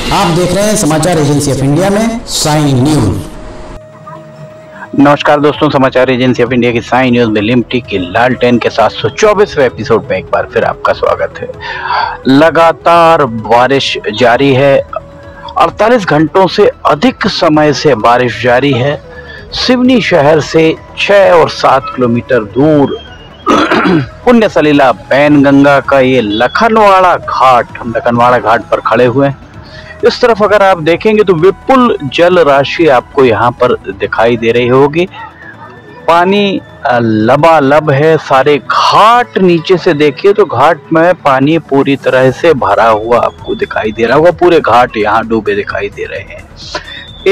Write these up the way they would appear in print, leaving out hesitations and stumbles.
आप देख रहे हैं समाचार एजेंसी ऑफ इंडिया में साइन न्यूज। नमस्कार दोस्तों, समाचार एजेंसी ऑफ इंडिया की साइन न्यूज में लिमटी की लालटेन के 724वें एपिसोड में एक बार फिर आपका स्वागत है। लगातार बारिश जारी है, 48 घंटों से अधिक समय से बारिश जारी है। सिवनी शहर से 6 और 7 किलोमीटर दूर पुण्य सलीला बैनगंगा का ये लखनवाड़ा घाट, हम लखनवाड़ा घाट पर खड़े हुए हैं। इस तरफ अगर आप देखेंगे तो विपुल जल राशि आपको यहाँ पर दिखाई दे रही होगी। पानी लबालब है, सारे घाट नीचे से देखिए तो घाट में पानी पूरी तरह से भरा हुआ आपको दिखाई दे रहा होगा। पूरे घाट यहाँ डूबे दिखाई दे रहे हैं।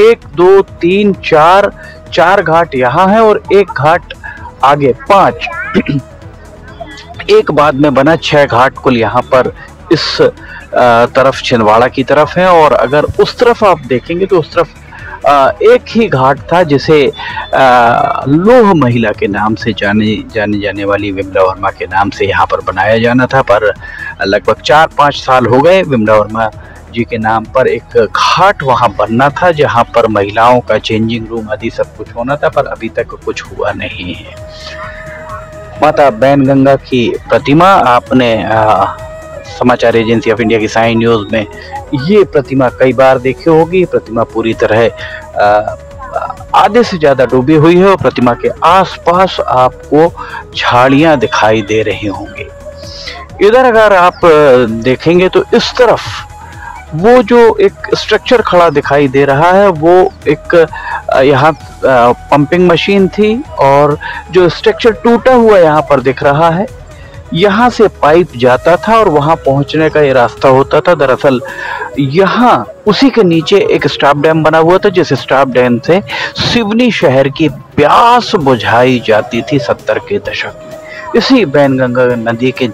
1 2 3 4 घाट यहाँ है और एक घाट आगे 5 एक बाद में बना 6 घाट कुल यहाँ पर इस तरफ छिंदवाड़ा की तरफ है। और अगर उस तरफ आप देखेंगे तो उस तरफ एक ही घाट था जिसे लोह महिला के नाम से जाने वाली विमला वर्मा के नाम से यहाँ पर बनाया जाना था, पर लगभग 4-5 साल हो गए विमला वर्मा जी के नाम पर एक घाट वहाँ बनना था जहाँ पर महिलाओं का चेंजिंग रूम आदि सब कुछ होना था, पर अभी तक कुछ हुआ नहीं है। माता बैनगंगा की प्रतिमा आपने समाचार एजेंसी ऑफ इंडिया की साइन न्यूज में ये प्रतिमा कई बार देखी होगी। प्रतिमा पूरी तरह आधे से ज्यादा डूबी हुई है और प्रतिमा के आसपास आपको झाड़ियां दिखाई दे रही होंगी। इधर अगर आप देखेंगे तो इस तरफ वो जो एक स्ट्रक्चर खड़ा दिखाई दे रहा है वो एक यहाँ पंपिंग मशीन थी और जो स्ट्रक्चर टूटा हुआ यहाँ पर दिख रहा है, यहाँ से पाइप जाता था और वहाँ पहुँचने का ये रास्ता होता था। दरअसल यहाँ उसी के नीचे एक स्टॉप डैम बना हुआ था जिस स्टॉप डैम से सिवनी शहर की प्यास बुझाई जाती थी 70 के दशक में। इसी बैनगंगा नदी के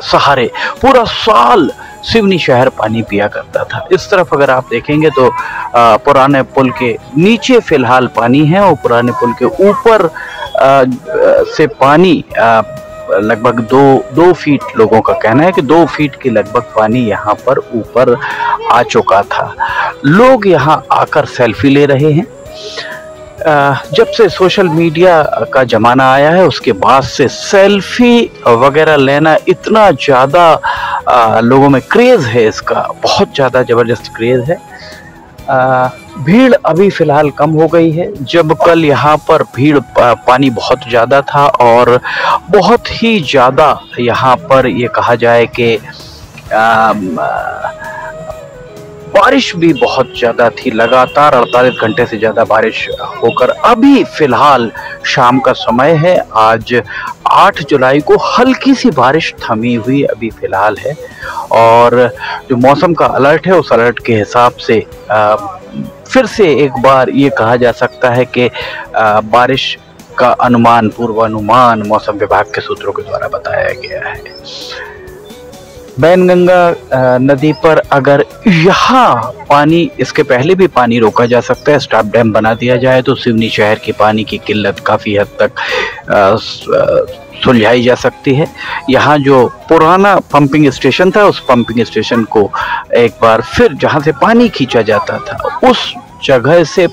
सहारे पूरा साल सिवनी शहर पानी पिया करता था। इस तरफ अगर आप देखेंगे तो पुराने पुल के नीचे फिलहाल पानी है और पुराने पुल के ऊपर से पानी लगभग 2 फीट, लोगों का कहना है कि 2 फीट के लगभग पानी यहाँ पर ऊपर आ चुका था। लोग यहाँ आकर सेल्फी ले रहे हैं। जब से सोशल मीडिया का जमाना आया है उसके बाद से सेल्फी वगैरह लेना इतना ज़्यादा लोगों में क्रेज़ है, इसका बहुत ज़्यादा ज़बरदस्त क्रेज़ है। भीड़ अभी फ़िलहाल कम हो गई है। जब कल यहाँ पर भीड़ पानी बहुत ज़्यादा था और बहुत ही ज़्यादा यहाँ पर ये कहा जाए कि बारिश भी बहुत ज़्यादा थी। लगातार 48 घंटे से ज़्यादा बारिश होकर अभी फ़िलहाल शाम का समय है। आज 8 जुलाई को हल्की सी बारिश थमी हुई अभी फ़िलहाल है और जो मौसम का अलर्ट है उस अलर्ट के हिसाब से फिर से एक बार ये कहा जा सकता है कि बारिश का अनुमान, पूर्वानुमान मौसम विभाग के सूत्रों के द्वारा बताया गया है। बैनगंगा नदी पर अगर यहाँ पानी, इसके पहले भी पानी रोका जा सकता है, स्टॉप डैम बना दिया जाए तो सिवनी शहर की पानी की किल्लत काफ़ी हद तक सुलझाई जा सकती है। यहाँ जो पुराना पंपिंग स्टेशन था उस पंपिंग स्टेशन को एक बार फिर जहाँ से पानी खींचा जाता था उस जगह से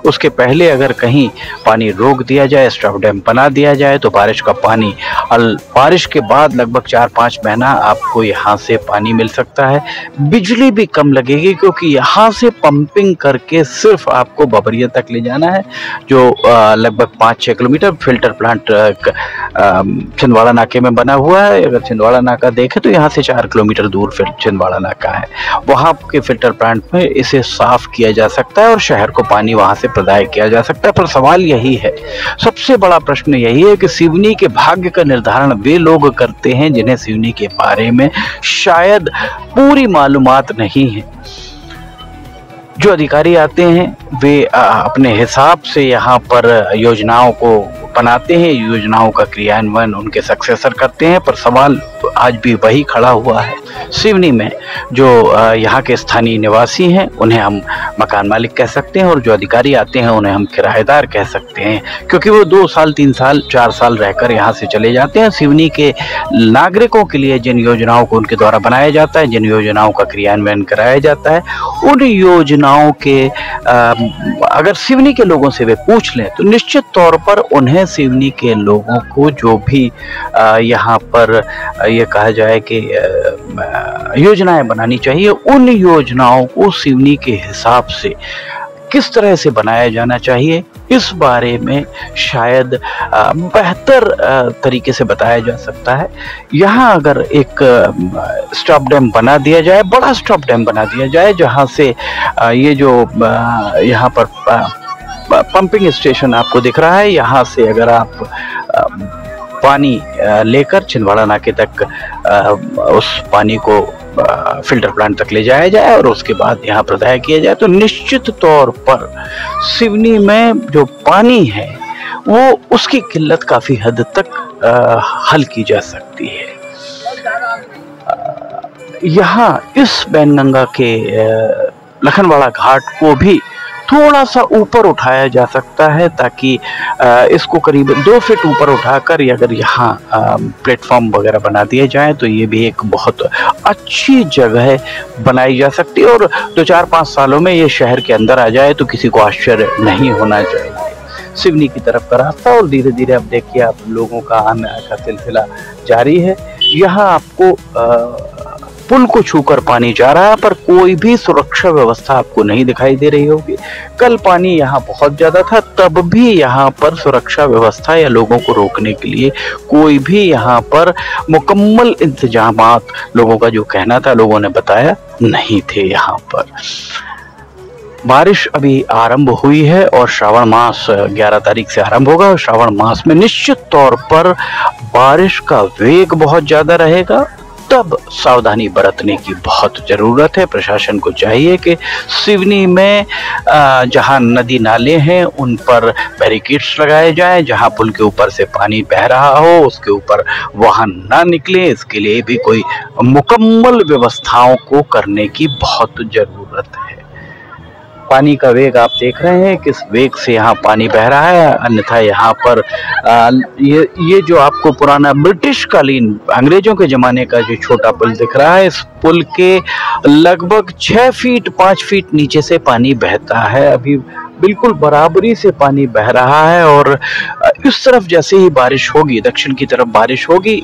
उसके पहले अगर कहीं पानी रोक दिया जाए, स्टॉप डैम बना दिया जाए तो बारिश का पानी बारिश के बाद लगभग 4-5 महीना आपको यहाँ से पानी मिल सकता है। बिजली भी कम लगेगी क्योंकि यहाँ से पंपिंग करके सिर्फ आपको बबरिया तक ले जाना है जो लगभग 5-6 किलोमीटर। फिल्टर प्लांट छिंदवाड़ा नाके में बना हुआ है। अगर छिंदवाड़ा नाका देखें तो यहाँ से 4 किलोमीटर दूर फिर छिंदवाड़ा नाका है। वहाँ के फिल्टर प्लांट में इसे साफ किया जा सकता है और शहर को पानी वहां से प्रदाय किया जा सकता है। पर सवाल यही है, सबसे बड़ा प्रश्न यही है कि सिवनी के भाग्य का निर्धारण वे लोग करते हैं जिन्हें सिवनी के बारे में शायद पूरी मालूमात नहीं है। जो अधिकारी आते हैं वे अपने हिसाब से यहाँ पर योजनाओं को बनाते हैं, योजनाओं का क्रियान्वयन उनके सक्सेसर करते हैं, पर सवाल आज भी वही खड़ा हुआ है। सिवनी में जो यहाँ के स्थानीय निवासी हैं उन्हें हम मकान मालिक कह सकते हैं, और जो अधिकारी आते हैं उन्हें हम किराएदार कह सकते हैं, क्योंकि वो 2 साल 3 साल 4 साल रहकर यहाँ से चले जाते हैं। सिवनी के नागरिकों के लिए जिन योजनाओं को उनके द्वारा बनाया जाता है, जिन योजनाओं का क्रियान्वयन कराया जाता है, उन योजनाओं के अगर सिवनी के लोगों से वे पूछ लें तो निश्चित तौर पर उन्हें सिवनी के लोगों को जो भी यहाँ पर ये कहा जाए कि योजनाएं बनानी चाहिए, उन योजनाओं को सिवनी के हिसाब से किस तरह से बनाया जाना चाहिए, इस बारे में शायद बेहतर तरीके से बताया जा सकता है। यहाँ अगर एक स्टॉप डैम बना दिया जाए, बड़ा स्टॉप डैम बना दिया जाए, जहाँ से ये जो यहाँ पर पंपिंग स्टेशन आपको दिख रहा है, यहाँ से अगर आप पानी लेकर छिंदवाड़ा नाके तक उस पानी को फिल्टर प्लांट तक ले जाया जाए और उसके बाद यहाँ प्रदाय किया जाए, तो निश्चित तौर पर सिवनी में जो पानी है वो उसकी किल्लत काफ़ी हद तक हल की जा सकती है। यहाँ इस बैनगंगा के लखनवाड़ा घाट को भी थोड़ा सा ऊपर उठाया जा सकता है, ताकि इसको करीब 2 फीट ऊपर उठाकर अगर यहाँ प्लेटफॉर्म वगैरह बना दिए जाए तो ये भी एक बहुत अच्छी जगह बनाई जा सकती है, और 2-4-5 सालों में ये शहर के अंदर आ जाए तो किसी को आश्चर्य नहीं होना चाहिए। सिवनी की तरफ का रास्ता, और धीरे धीरे अब देखिए आप लोगों का आने का सिलसिला जारी है। यहाँ आपको पुल को छूकर पानी जा रहा है, पर कोई भी सुरक्षा व्यवस्था आपको नहीं दिखाई दे रही होगी। कल पानी यहाँ बहुत ज्यादा था, तब भी यहाँ पर सुरक्षा व्यवस्था या लोगों को रोकने के लिए कोई भी यहाँ पर मुकम्मल इंतजामात, लोगों का जो कहना था लोगों ने बताया, नहीं थे यहाँ पर। बारिश अभी आरंभ हुई है और श्रावण मास 11 तारीख से आरंभ होगा, और श्रावण मास में निश्चित तौर पर बारिश का वेग बहुत ज्यादा रहेगा, तब सावधानी बरतने की बहुत ज़रूरत है। प्रशासन को चाहिए कि सिवनी में जहां नदी नाले हैं उन पर बैरिकेड्स लगाए जाएं, जहां पुल के ऊपर से पानी बह रहा हो उसके ऊपर वाहन ना निकले, इसके लिए भी कोई मुकम्मल व्यवस्थाओं को करने की बहुत ज़रूरत है। पानी का वेग आप देख रहे हैं किस वेग से यहाँ पानी बह रहा है, अन्यथा यहाँ पर ये जो आपको पुराना ब्रिटिश कालीन अंग्रेजों के ज़माने का जो छोटा पुल दिख रहा है, इस पुल के लगभग 6 फीट 5 फीट नीचे से पानी बहता है। अभी बिल्कुल बराबरी से पानी बह रहा है, और इस तरफ जैसे ही बारिश होगी, दक्षिण की तरफ बारिश होगी,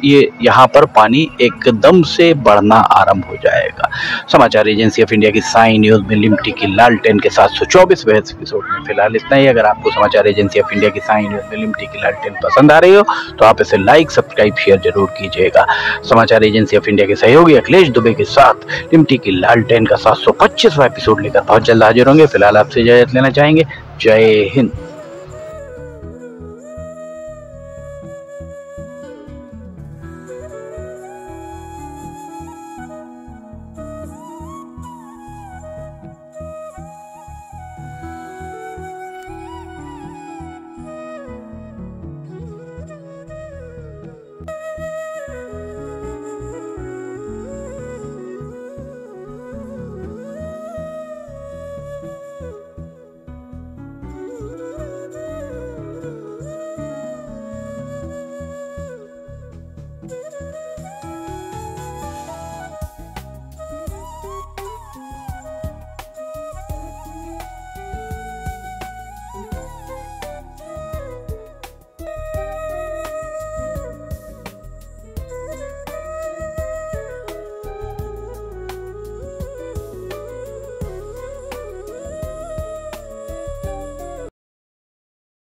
ये यहाँ पर पानी एकदम से बढ़ना आरंभ हो जाएगा। समाचार एजेंसी ऑफ इंडिया की साई न्यूज़ में लिमटी की लालटेन के 724वें एपिसोड में फिलहाल इतना ही। अगर आपको समाचार एजेंसी ऑफ इंडिया की साई न्यूज़ में लिमटी की लालटेन पसंद आ रही हो तो आप इसे लाइक, सब्सक्राइब, शेयर जरूर कीजिएगा। समाचार एजेंसी ऑफ इंडिया के सहयोगी अखिलेश दुबे के साथ लिमटी की लालटेन का 725वां एपिसोड लेकर बहुत जल्द हाजिर होंगे। फिलहाल आपसे इजाजत लेना चाहेंगे। जय हिंद।